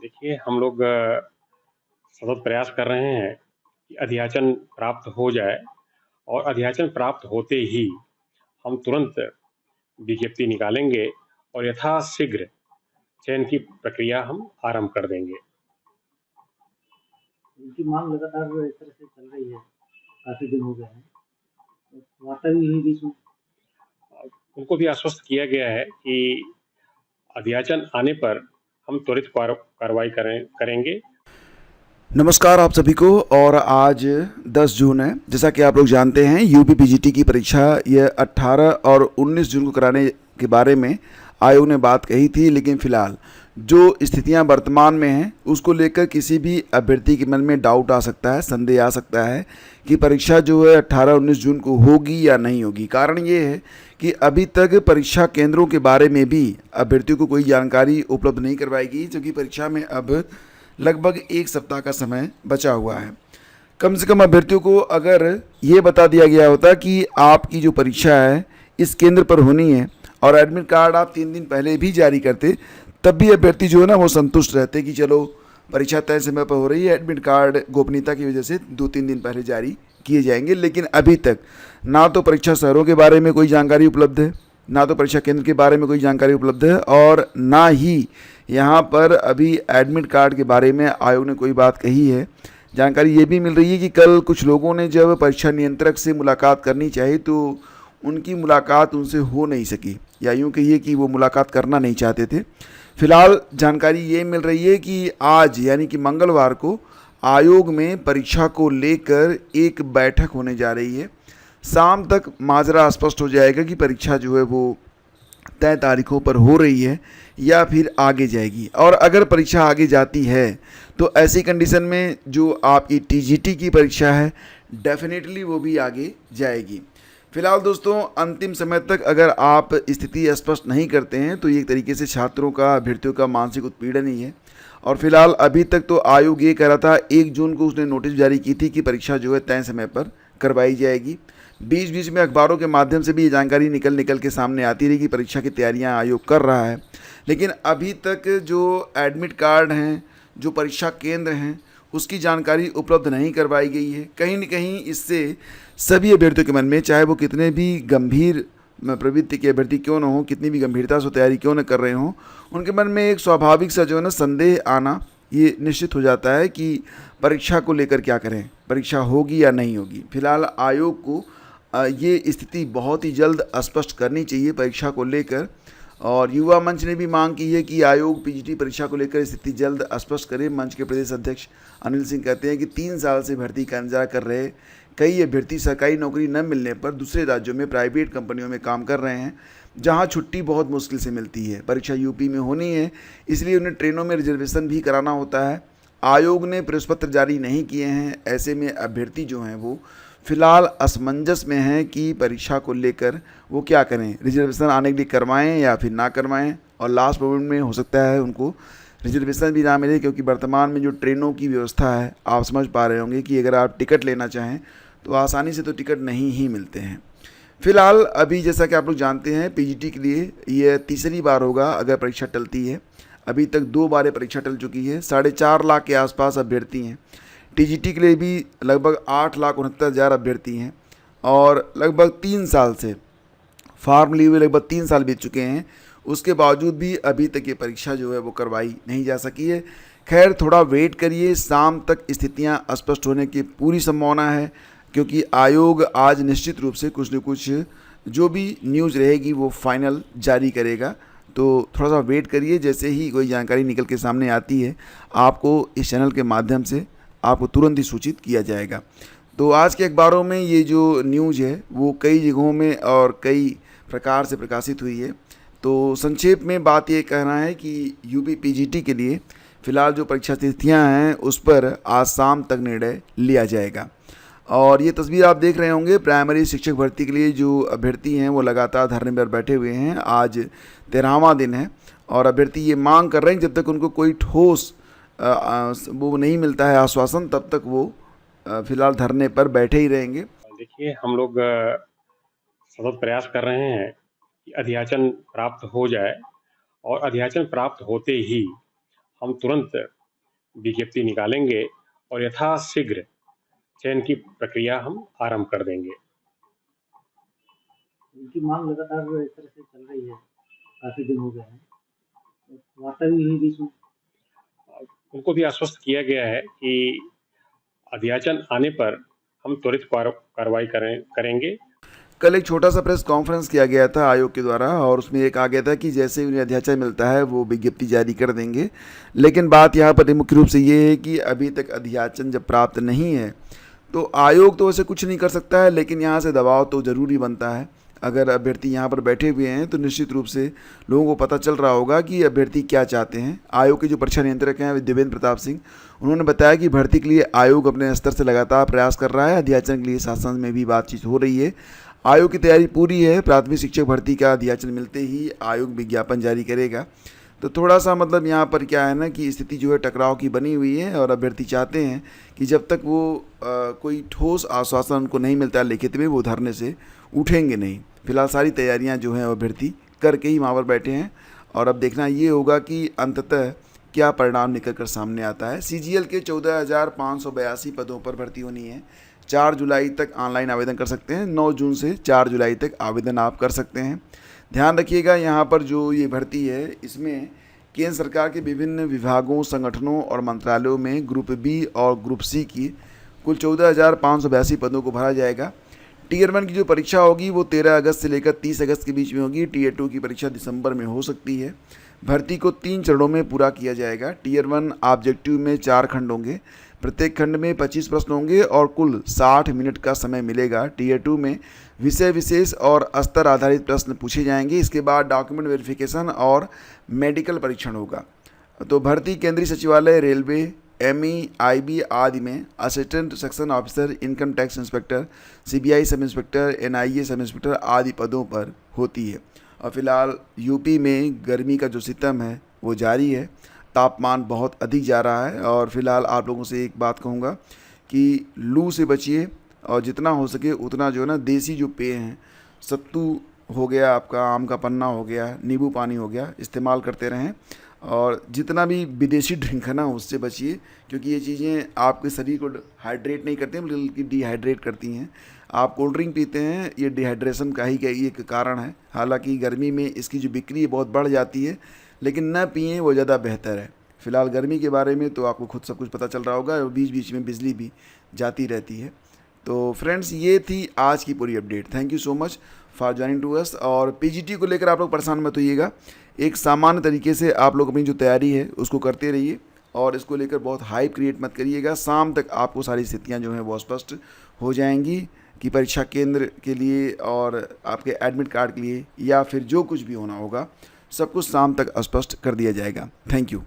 देखिए, हम लोग सतत प्रयास कर रहे हैं कि अध्याचन प्राप्त हो जाए और अध्याचन प्राप्त होते ही हम तुरंत विज्ञप्ति निकालेंगे और यथाशीघ्र चयन की प्रक्रिया हम आरंभ कर देंगे। उनकी मांग लगातार इस तरह से चल रही है, काफ़ी दिन हो गए हैं। तो वार्ता भी हुई बीच में। उनको भी आश्वस्त किया गया है कि अध्याचन आने पर हम त्वरित कार्रवाई करेंगे। नमस्कार आप सभी को। और आज 10 जून है। जैसा कि आप लोग जानते हैं, यूपी पीजीटी की परीक्षा ये 18 और 19 जून को कराने के बारे में आयोग ने बात कही थी, लेकिन फ़िलहाल जो स्थितियां वर्तमान में हैं उसको लेकर किसी भी अभ्यर्थी के मन में डाउट आ सकता है, संदेह आ सकता है कि परीक्षा जो है 18-19 जून को होगी या नहीं होगी। कारण ये है कि अभी तक परीक्षा केंद्रों के बारे में भी अभ्यर्थियों को कोई जानकारी उपलब्ध नहीं करवाई गई, क्योंकि परीक्षा में अब लगभग 1 सप्ताह का समय बचा हुआ है। कम से कम अभ्यर्थियों को अगर ये बता दिया गया होता कि आपकी जो परीक्षा है इस केंद्र पर होनी है और एडमिट कार्ड आप 3 दिन पहले भी जारी करते, तब भी अभ्यर्थी जो है ना वो संतुष्ट रहते कि चलो परीक्षा तय समय पर हो रही है, एडमिट कार्ड गोपनीयता की वजह से 2-3 दिन पहले जारी किए जाएंगे। लेकिन अभी तक ना तो परीक्षा शहरों के बारे में कोई जानकारी उपलब्ध है, ना तो परीक्षा केंद्र के बारे में कोई जानकारी उपलब्ध है, और ना ही यहाँ पर अभी एडमिट कार्ड के बारे में आयोग ने कोई बात कही है। जानकारी ये भी मिल रही है कि कल कुछ लोगों ने जब परीक्षा नियंत्रक से मुलाकात करनी चाहिए तो उनकी मुलाकात उनसे हो नहीं सकी, या यूँ कहिए कि वो मुलाकात करना नहीं चाहते थे। फिलहाल जानकारी ये मिल रही है कि आज यानी कि मंगलवार को आयोग में परीक्षा को लेकर एक बैठक होने जा रही है। शाम तक माजरा स्पष्ट हो जाएगा कि परीक्षा जो है वो तय तारीखों पर हो रही है या फिर आगे जाएगी। और अगर परीक्षा आगे जाती है तो ऐसी कंडीशन में जो आपकी टीजीटी की परीक्षा है डेफिनेटली वो भी आगे जाएगी। फिलहाल दोस्तों, अंतिम समय तक अगर आप स्थिति स्पष्ट नहीं करते हैं तो ये एक तरीके से छात्रों का, अभ्यर्थियों का मानसिक उत्पीड़न ही है। और फिलहाल अभी तक तो आयोग ये कह रहा था, 1 जून को उसने नोटिस जारी की थी कि परीक्षा जो है तय समय पर करवाई जाएगी। बीच बीच में अखबारों के माध्यम से भी ये जानकारी निकल के सामने आती रही कि परीक्षा की तैयारियां आयोग कर रहा है। लेकिन अभी तक जो एडमिट कार्ड हैं, जो परीक्षा केंद्र हैं, उसकी जानकारी उपलब्ध नहीं करवाई गई है। कहीं न कहीं इससे सभी अभ्यर्थियों के मन में, चाहे वो कितने भी गंभीर प्रवृत्ति के अभ्यर्थी क्यों न हो, कितनी भी गंभीरता से तैयारी क्यों न कर रहे हों, उनके मन में एक स्वाभाविक सा जो है ना संदेह आना ये निश्चित हो जाता है कि परीक्षा को लेकर क्या करें, परीक्षा होगी या नहीं होगी। फिलहाल आयोग को ये स्थिति बहुत ही जल्द स्पष्ट करनी चाहिए परीक्षा को लेकर। और युवा मंच ने भी मांग की है कि आयोग पीजीटी परीक्षा को लेकर स्थिति जल्द स्पष्ट करे। मंच के प्रदेश अध्यक्ष अनिल सिंह कहते हैं कि 3 साल से भर्ती का इंतजार कर रहे कई अभ्यर्थी सरकारी नौकरी न मिलने पर दूसरे राज्यों में प्राइवेट कंपनियों में काम कर रहे हैं, जहां छुट्टी बहुत मुश्किल से मिलती है। परीक्षा यूपी में होनी है, इसलिए उन्हें ट्रेनों में रिजर्वेशन भी कराना होता है। आयोग ने प्रवेश पत्र जारी नहीं किए हैं। ऐसे में अभ्यर्थी जो हैं वो फिलहाल असमंजस में हैं कि परीक्षा को लेकर वो क्या करें, रिजर्वेशन आने के लिए करवाएं या फिर ना करवाएं। और लास्ट मोमेंट में हो सकता है उनको रिजर्वेशन भी ना मिले, क्योंकि वर्तमान में जो ट्रेनों की व्यवस्था है आप समझ पा रहे होंगे कि अगर आप टिकट लेना चाहें तो आसानी से तो टिकट नहीं ही मिलते हैं। फिलहाल अभी जैसा कि आप लोग जानते हैं, पीजीटी के लिए यह तीसरी बार होगा अगर परीक्षा टलती है। अभी तक 2 बार परीक्षा टल चुकी है। 4.5 लाख के आसपास अभ्यर्थी हैं। टीजीटी के लिए भी लगभग 8,69,000 अभ्यर्थी हैं और लगभग 3 साल से फार्म लिए हुए लगभग 3 साल बीत चुके हैं। उसके बावजूद भी अभी तक ये परीक्षा जो है वो करवाई नहीं जा सकी है। खैर, थोड़ा वेट करिए, शाम तक स्थितियां स्पष्ट होने की पूरी संभावना है, क्योंकि आयोग आज निश्चित रूप से कुछ न कुछ जो भी न्यूज़ रहेगी वो फाइनल जारी करेगा। तो थोड़ा सा वेट करिए, जैसे ही कोई जानकारी निकल के सामने आती है आपको इस चैनल के माध्यम से आपको तुरंत ही सूचित किया जाएगा। तो आज के अखबारों में ये जो न्यूज़ है वो कई जगहों में और कई प्रकार से प्रकाशित हुई है। तो संक्षेप में बात ये कहना है कि यूपी पीजीटी के लिए फ़िलहाल जो परीक्षा तिथियाँ हैं उस पर आज शाम तक निर्णय लिया जाएगा। और ये तस्वीर आप देख रहे होंगे, प्राइमरी शिक्षक भर्ती के लिए जो अभ्यर्थी हैं वो लगातार धरने पर बैठे हुए हैं। आज 13वां दिन है और अभ्यर्थी ये मांग कर रहे हैं जब तक उनको कोई ठोस वो नहीं मिलता है आश्वासन, तब तक वो फिलहाल धरने पर बैठे ही रहेंगे। देखिए, हम लोग सतत प्रयास कर रहे हैं कि अध्याचन प्राप्त हो जाए और अध्याचन प्राप्त होते ही हम तुरंत विज्ञप्ति निकालेंगे और यथाशीघ्र चयन की प्रक्रिया हम आरंभ कर देंगे। उनकी मांग लगातार इस तरह से चल रही है, काफ़ी दिन हो गए हैं। तो वार्ता भी हुई बीच में। उनको भी आश्वस्त किया गया है कि अध्याचन आने पर हम त्वरित कार्रवाई करेंगे। कल एक छोटा सा प्रेस कॉन्फ्रेंस किया गया था आयोग के द्वारा और उसमें ये कहा गया था कि जैसे ही उन्हें अध्याचन मिलता है वो विज्ञप्ति जारी कर देंगे। लेकिन बात यहाँ पर मुख्य रूप से ये है कि अभी तक अध्याचन जब प्राप्त नहीं है तो आयोग तो वैसे कुछ नहीं कर सकता है, लेकिन यहाँ से दबाव तो ज़रूरी बनता है। अगर अभ्यर्थी यहाँ पर बैठे हुए हैं तो निश्चित रूप से लोगों को पता चल रहा होगा कि अभ्यर्थी क्या चाहते हैं। आयोग के जो परीक्षा नियंत्रक हैं देवेंद्र प्रताप सिंह, उन्होंने बताया कि भर्ती के लिए आयोग अपने स्तर से लगातार प्रयास कर रहा है। अध्याचन के लिए शासन में भी बातचीत हो रही है। आयोग की तैयारी पूरी है। प्राथमिक शिक्षक भर्ती का अध्याचन मिलते ही आयोग विज्ञापन जारी करेगा। तो थोड़ा सा मतलब यहाँ पर क्या है ना कि स्थिति जो है टकराव की बनी हुई है और अभ्यर्थी चाहते हैं कि जब तक वो कोई ठोस आश्वासन उनको नहीं मिलता है लिखित में, वो धरने से उठेंगे नहीं। फिलहाल सारी तैयारियां जो हैं अभ्यर्थी करके ही वहाँ पर बैठे हैं और अब देखना ये होगा कि अंततः क्या परिणाम निकल कर सामने आता है। CGL के 14,582 पदों पर भर्ती होनी है। 4 जुलाई तक ऑनलाइन आवेदन कर सकते हैं। 9 जून से 4 जुलाई तक आवेदन आप कर सकते हैं। ध्यान रखिएगा यहाँ पर जो ये भर्ती है इसमें केंद्र सरकार के विभिन्न विभागों, संगठनों और मंत्रालयों में ग्रुप B और ग्रुप C की कुल 14,582 पदों को भरा जाएगा। Tier 1 की जो परीक्षा होगी वो 13 अगस्त से लेकर 30 अगस्त के बीच में होगी। Tier 2 की परीक्षा दिसंबर में हो सकती है। भर्ती को 3 चरणों में पूरा किया जाएगा। Tier 1 ऑब्जेक्टिव में 4 खंड होंगे, प्रत्येक खंड में 25 प्रश्न होंगे और कुल 60 मिनट का समय मिलेगा। Tier 2 में विषय विशेष और स्तर आधारित प्रश्न पूछे जाएंगे। इसके बाद डॉक्यूमेंट वेरिफिकेशन और मेडिकल परीक्षण होगा। तो भर्ती केंद्रीय सचिवालय, रेलवे, ME, IB आदि में assistant section officer, income tax inspector, CBI sub inspector, NIA sub inspector आदि पदों पर होती है। और फिलहाल यूपी में गर्मी का जो सितम है वो जारी है। तापमान बहुत अधिक जा रहा है और फिलहाल आप लोगों से एक बात कहूँगा कि लू से बचिए और जितना हो सके उतना जो है ना देसी जो पेय हैं, सत्तू हो गया, आपका आम का पन्ना हो गया, नींबू पानी हो गया, इस्तेमाल करते रहें। और जितना भी विदेशी ड्रिंक है ना उससे बचिए, क्योंकि ये चीज़ें आपके शरीर को हाइड्रेट नहीं करती हैं बल्कि डिहाइड्रेट करती हैं। आप कोल्ड ड्रिंक पीते हैं, ये डिहाइड्रेशन का ही एक कारण है। हालांकि गर्मी में इसकी जो बिक्री बहुत बढ़ जाती है, लेकिन न पिएं, वो ज़्यादा बेहतर है। फिलहाल गर्मी के बारे में तो आपको खुद सब कुछ पता चल रहा होगा, बीच बीच में बिजली भी जाती रहती है। तो फ्रेंड्स, ये थी आज की पूरी update. Thank you so much for joining to us. और PGT को लेकर आप लोग परेशान मत होइएगा। एक सामान्य तरीके से आप लोग अपनी जो तैयारी है उसको करते रहिए और इसको लेकर बहुत हाइप क्रिएट मत करिएगा। शाम तक आपको सारी स्थितियाँ जो हैं वो स्पष्ट हो जाएंगी कि परीक्षा केंद्र के लिए और आपके एडमिट कार्ड के लिए या फिर जो कुछ भी होना होगा सब कुछ शाम तक स्पष्ट कर दिया जाएगा। Thank you.